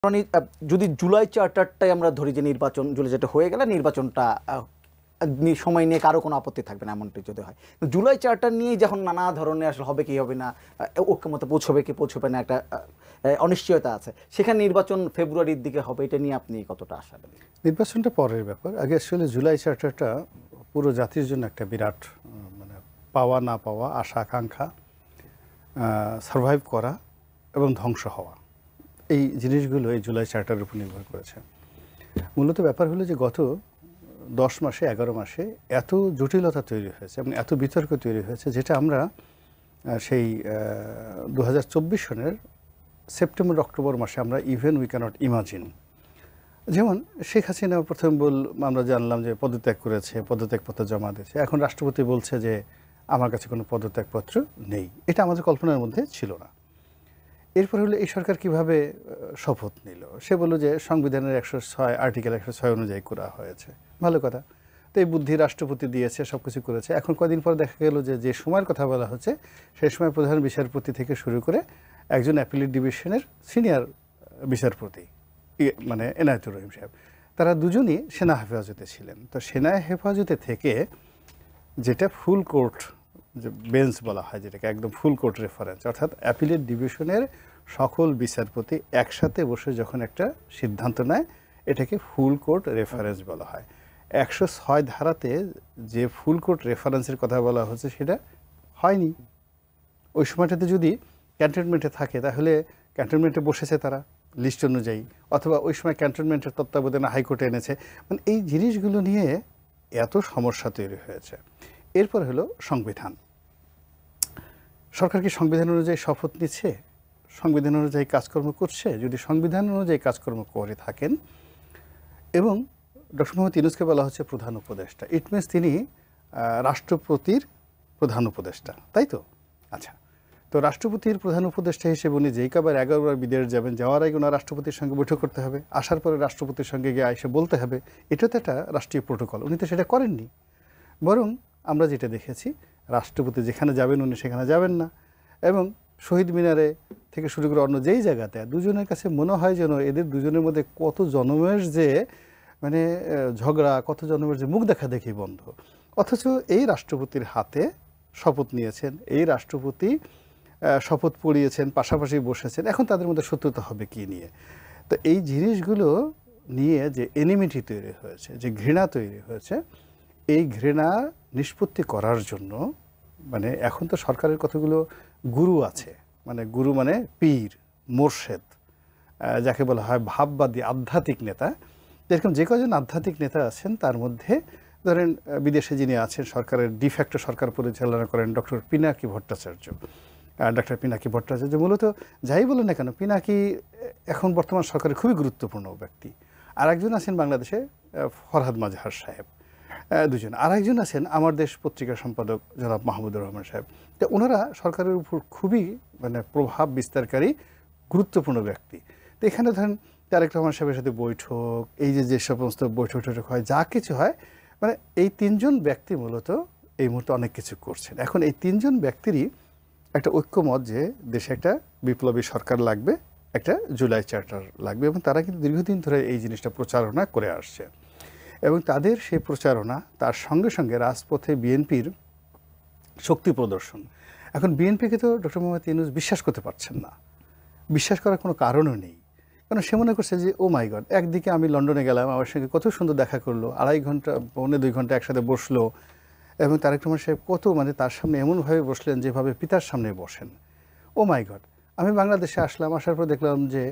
যদি জুলাই চার্টারটাই আমরা ধরি যে নির্বাচন জুলাই চার্টার হয়ে গেলে নির্বাচনটা সময় নিয়ে কারো কোনো আপত্তি থাকবে না, এমনটি যদি হয়। জুলাই চার্টার নিয়েই যখন নানা ধরনের আসলে হবে কি হবে না, ঐক্যমতে পৌঁছবে কি পৌঁছবে না, একটা অনিশ্চয়তা আছে, সেখানে নির্বাচন ফেব্রুয়ারির দিকে হবে, এটা নিয়ে আপনি কতটা আশাবাদী? নির্বাচনটা পরের ব্যাপার। আগে আসলে জুলাই চার্টারটা পুরো জাতির জন্য একটা বিরাট মানে পাওয়া না পাওয়া, আশা আকাঙ্ক্ষা, সারভাইভ করা এবং ধ্বংস হওয়া, এই জিনিসগুলো এই জুলাই চার্টারের উপর নির্ভর করেছে। মূলত ব্যাপার হলো যে গত 10 মাসে 11 মাসে এত জটিলতা তৈরি হয়েছে এবং এত বিতর্ক তৈরি হয়েছে, যেটা আমরা সেই 2024 সনের সেপ্টেম্বর অক্টোবর মাসে আমরা ইভেন উই ক্যানট ইমাজিন। যেমন শেখ হাসিনা প্রথম আমরা জানলাম যে পদত্যাগ করেছে, পদত্যাগপত্র জমা দিয়েছে। এখন রাষ্ট্রপতি বলছে যে আমার কাছে কোনো পদত্যাগপত্র নেই। এটা আমাদের কল্পনার মধ্যে ছিল না। এরপর হলো এই সরকার কিভাবে শপথ নিল। সে বলল যে সংবিধানের 106 আর্টিকেল 106 অনুযায়ী করা হয়েছে। ভালো কথা। তো এই বুদ্ধি রাষ্ট্রপতি দিয়েছে, সব কিছু করেছে। এখন কদিন পর দেখা গেল যে সময়ের কথা বলা হচ্ছে, সেই সময় প্রধান বিচারপতি থেকে শুরু করে একজন অ্যাপিলেট ডিভিশনের সিনিয়র বিচারপতি মানে এনায়েতুর রহিম সাহেব, তারা দুজনই সেনা হেফাজতে ছিলেন। তো সেনা হেফাজতে থেকে যেটা ফুল কোর্ট যে বেঞ্চ বলা হয়, যেটাকে একদম ফুল কোর্ট রেফারেন্স, অর্থাৎ অ্যাপিলেট ডিভিশনের সকল বিচারপতি একসাথে বসে যখন একটা সিদ্ধান্ত নেয়, এটাকে ফুল কোর্ট রেফারেন্স বলা হয়। 106 ধারাতে যে ফুল কোর্ট রেফারেন্সের কথা বলা হচ্ছে সেটা হয়নি। ওই সময়টাতে যদি ক্যান্টনমেন্টে থাকে তাহলে ক্যান্টনমেন্টে বসেছে তারা লিস্ট অনুযায়ী, অথবা ওই সময় ক্যান্টনমেন্টের তত্ত্বাবধানে হাইকোর্টে এনেছে। মানে এই জিনিসগুলো নিয়ে এত সমস্যা তৈরি হয়েছে। এরপর হলো সংবিধান। সরকার কি সংবিধান অনুযায়ী শপথ নিচ্ছে, সংবিধান অনুযায়ী কাজকর্ম করছে? যদি সংবিধান অনুযায়ী কাজকর্ম করে থাকেন, এবং ডক্টর মোহাম্মদ ইউনূসকে বলা হচ্ছে প্রধান উপদেষ্টা, ইট মিনস তিনি রাষ্ট্রপতির প্রধান উপদেষ্টা, তাই তো? আচ্ছা, তো রাষ্ট্রপতির প্রধান উপদেষ্টা হিসেবে উনি যেই কবার 11 বার বিদেশ যাবেন, যাওয়ার আগে ওনার রাষ্ট্রপতির সঙ্গে বৈঠক করতে হবে, আসার পরে রাষ্ট্রপতির সঙ্গে গিয়ে এসে বলতে হবে। এটা তো একটা রাষ্ট্রীয় প্রোটোকল। উনি তো সেটা করেননি। বরং আমরা যেটা দেখেছি, রাষ্ট্রপতি যেখানে যাবেন উনি সেখানে যাবেন না, এবং শহীদ মিনারে থেকে শুরু করে অন্য যেই জায়গাতে দুজনের কাছে মনে হয় যেন এদের দুজনের মধ্যে কত জন্মের যে মানে ঝগড়া, কত জন্মের যে মুখ দেখা দেখি বন্ধ। অথচ এই রাষ্ট্রপতির হাতে শপথ নিয়েছেন, এই রাষ্ট্রপতি শপথ পড়িয়েছেন, পাশাপাশি বসেছেন। এখন তাদের মধ্যে শত্রুতা হবে কি নিয়ে? তো এই জিনিসগুলো নিয়ে যে এনিমিটি তৈরি হয়েছে, যে ঘৃণা তৈরি হয়েছে, এই ঘৃণা নিষ্পত্তি করার জন্য মানে এখন তো সরকারের কতগুলো গুরু আছে, মানে গুরু মানে পীর, মোর্শেদ, যাকে বলা হয় ভাববাদী আধ্যাত্মিক নেতা। যেরকম যে কজন আধ্যাত্মিক নেতা আছেন তার মধ্যে ধরেন বিদেশে যিনি আছেন, সরকারের ডিফ্যাক্টো সরকার পরিচালনা করেন ডক্টর পিনাকি ভট্টাচার্য। ডক্টর পিনাকি ভট্টাচার্য মূলত যাই বলেন না কেন, পিনাকি এখন বর্তমান সরকারের খুবই গুরুত্বপূর্ণ ব্যক্তি। আর একজন আছেন বাংলাদেশে ফরহাদ মাজহার সাহেব, দুজন। আর একজন আছেন আমার দেশ পত্রিকার সম্পাদক জনাব মাহমুদুর রহমান সাহেব। তো ওনারা সরকারের উপর খুবই মানে প্রভাব বিস্তারকারী গুরুত্বপূর্ণ ব্যক্তি। তো এখানে ধরেন তারেক রহমান সাহেবের সাথে বৈঠক, এই যে সমস্ত বৈঠক টৈঠক হয়, যা কিছু হয়, মানে এই তিনজন ব্যক্তি মূলত এই মুহূর্তে অনেক কিছু করছেন। এখন এই তিনজন ব্যক্তিরই একটা ঐক্যমত যে দেশে একটা বিপ্লবী সরকার লাগবে, একটা জুলাই চার্টার লাগবে, এবং তারা কিন্তু দীর্ঘদিন ধরে এই জিনিসটা প্রচারণা করে আসছে। এবং তাদের সেই প্রচারণা, তার সঙ্গে সঙ্গে রাজপথে বিএনপির শক্তি প্রদর্শন। এখন বিএনপিকে তো ডক্টর মোহাম্মদ ইউনূস বিশ্বাস করতে পারছেন না, বিশ্বাস করার কোনো কারণও নেই। কারণ সে মনে করছে যে ও মাই গড, একদিকে আমি লন্ডনে গেলাম, আমার সঙ্গে কত সুন্দর দেখা করলো, 2.5 ঘন্টা 2.25 ঘন্টা একসাথে বসলো, এবং তারেক রহমান সাহেব কত মানে তার সামনে এমনভাবে বসলেন যেভাবে পিতার সামনে বসেন। ও মাই গড, আমি বাংলাদেশে আসলাম, আসার পর দেখলাম যে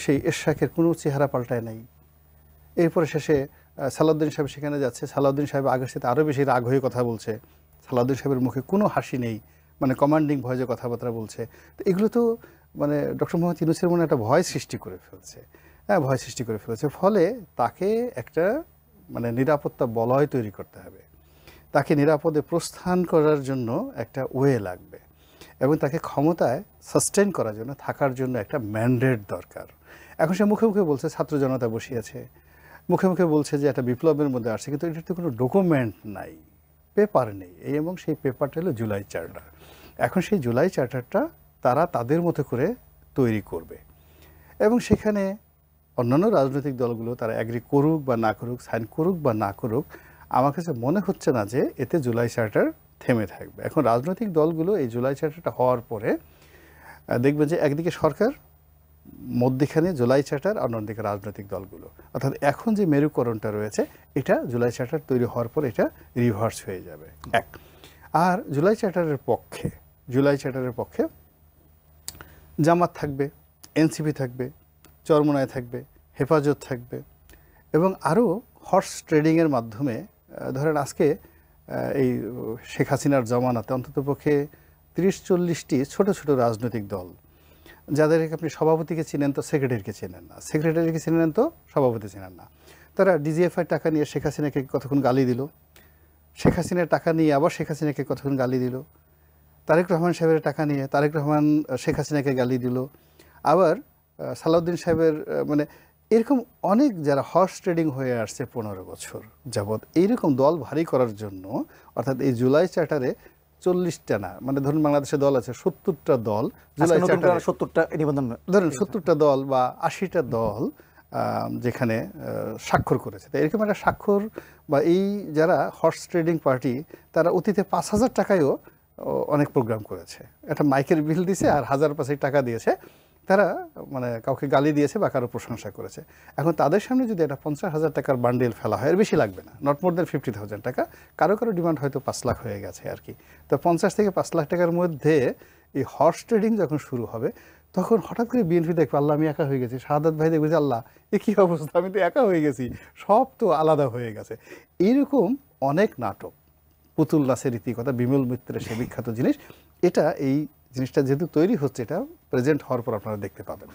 সেই এরশাকের কোনো চেহারা পাল্টায় নাই। এরপরে শেষে সালাউদ্দিন সাহেব সেখানে যাচ্ছে, সালাউদ্দিন সাহেব আগের সাথে আরও বেশি রাগ হয়ে কথা বলছে, সালাউদ্দিন সাহেবের মুখে কোনো হাসি নেই, মানে কমান্ডিং ভয়েসে কথাবার্তা বলছে। তো এগুলো তো মানে ডক্টর মোহাম্মদ ইউনূসের মনে একটা ভয় সৃষ্টি করে ফেলছে, হ্যাঁ ভয় সৃষ্টি করে ফেলেছে। ফলে তাকে একটা মানে নিরাপত্তা বলয় তৈরি করতে হবে, তাকে নিরাপদে প্রস্থান করার জন্য একটা ওয়ে লাগবে, এবং তাকে ক্ষমতায় সাস্টেন করার জন্য, থাকার জন্য একটা ম্যান্ডেট দরকার। এখন সে মুখে মুখে বলছে ছাত্র জনতা বসিয়েছে, মুখে মুখে বলছে যে একটা বিপ্লবের মধ্যে আসছে, কিন্তু এটার তো কোনো ডকুমেন্ট নাই, পেপার নেই। এবং সেই পেপারটা হলো জুলাই চার্টার। এখন সেই জুলাই চার্টারটা তারা তাদের মতো করে তৈরি করবে, এবং সেখানে অন্যান্য রাজনৈতিক দলগুলো তারা অ্যাগ্রি করুক বা না করুক, সাইন করুক বা না করুক, আমার কাছে মনে হচ্ছে না যে এতে জুলাই চার্টার থেমে থাকবে। এখন রাজনৈতিক দলগুলো এই জুলাই চার্টারটা হওয়ার পরে দেখবেন যে একদিকে সরকার, মধ্যখানে জুলাই চার্টার, আর অন্যদিকে রাজনৈতিক দলগুলো, অর্থাৎ এখন যে মেরুকরণটা রয়েছে এটা জুলাই চার্টার তৈরি হওয়ার পর এটা রিভার্স হয়ে যাবে এক। আর জুলাই চার্টারের পক্ষে জামাত থাকবে, এনসিপি থাকবে, চরমোনাই থাকবে, হেফাজত থাকবে, এবং আরও হর্স ট্রেডিংয়ের মাধ্যমে ধরেন আজকে এই শেখ হাসিনার জমানাতে অন্ততপক্ষে 30-40টি ছোট ছোট রাজনৈতিক দল, যাদেরকে আপনি সভাপতিকে চিনেন তো সেক্রেটারিকে চেনেন না, সেক্রেটারিকে চিনেন তো সভাপতি চেনেন না, তারা ডিজিএফআই টাকা নিয়ে শেখ হাসিনাকে কতক্ষণ গালি দিল, শেখ হাসিনার টাকা নিয়ে আবার শেখ হাসিনাকে কতক্ষণ গালি দিল, তারেক রহমান সাহেবের টাকা নিয়ে তারেক রহমান শেখ হাসিনাকে গালি দিল, আবার সালাউদ্দিন সাহেবের মানে এরকম অনেক যারা হর্স ট্রেডিং হয়ে আসছে 15 বছর যাবৎ, এইরকম দল ভারী করার জন্য, অর্থাৎ এই জুলাই চার্টারে 40টা না, মানে ধরুন বাংলাদেশে দল আছে 70টা দল, জুলাই চার্টারে 70টা নিবন্ধন, ধরুন 70টা দল বা 80টা দল যেখানে স্বাক্ষর করেছে। তো এরকম একটা স্বাক্ষর বা এই যারা হর্স ট্রেডিং পার্টি, তারা অতীতে 5,000 টাকায়ও অনেক প্রোগ্রাম করেছে, একটা মাইকের বিল দিয়েছে আর 1,000 টাকা দিয়েছে, তারা মানে কাউকে গালি দিয়েছে বা কারো প্রশংসা করেছে। এখন তাদের সামনে যদি একটা 50,000 টাকার বান্ডেল ফেলা হয়, এর বেশি লাগবে না, নট মোর দেন 50,000 টাকা, কারো কারো ডিমান্ড হয়তো 5 লাখ হয়ে গেছে আর কি। তো 50 থেকে 5 লাখ টাকার মধ্যে এই হর্স ট্রেডিং যখন শুরু হবে, তখন হঠাৎ করে বিএনপি দেখবে আল্লাহ আমি একা হয়ে গেছি, শাহাদাত ভাই দেখবে যে আল্লাহ এ কী অবস্থা, আমি তো একা হয়ে গেছি, সব তো আলাদা হয়ে গেছে। এইরকম অনেক নাটক, পুতুল নাচের রীতিকথা, বিমল মিত্রের সে বিখ্যাত জিনিস, এটা এই জিনিসটা যেহেতু তৈরি হচ্ছে, এটা প্রেজেন্ট হওয়ার পর আপনারা দেখতে পাবেন।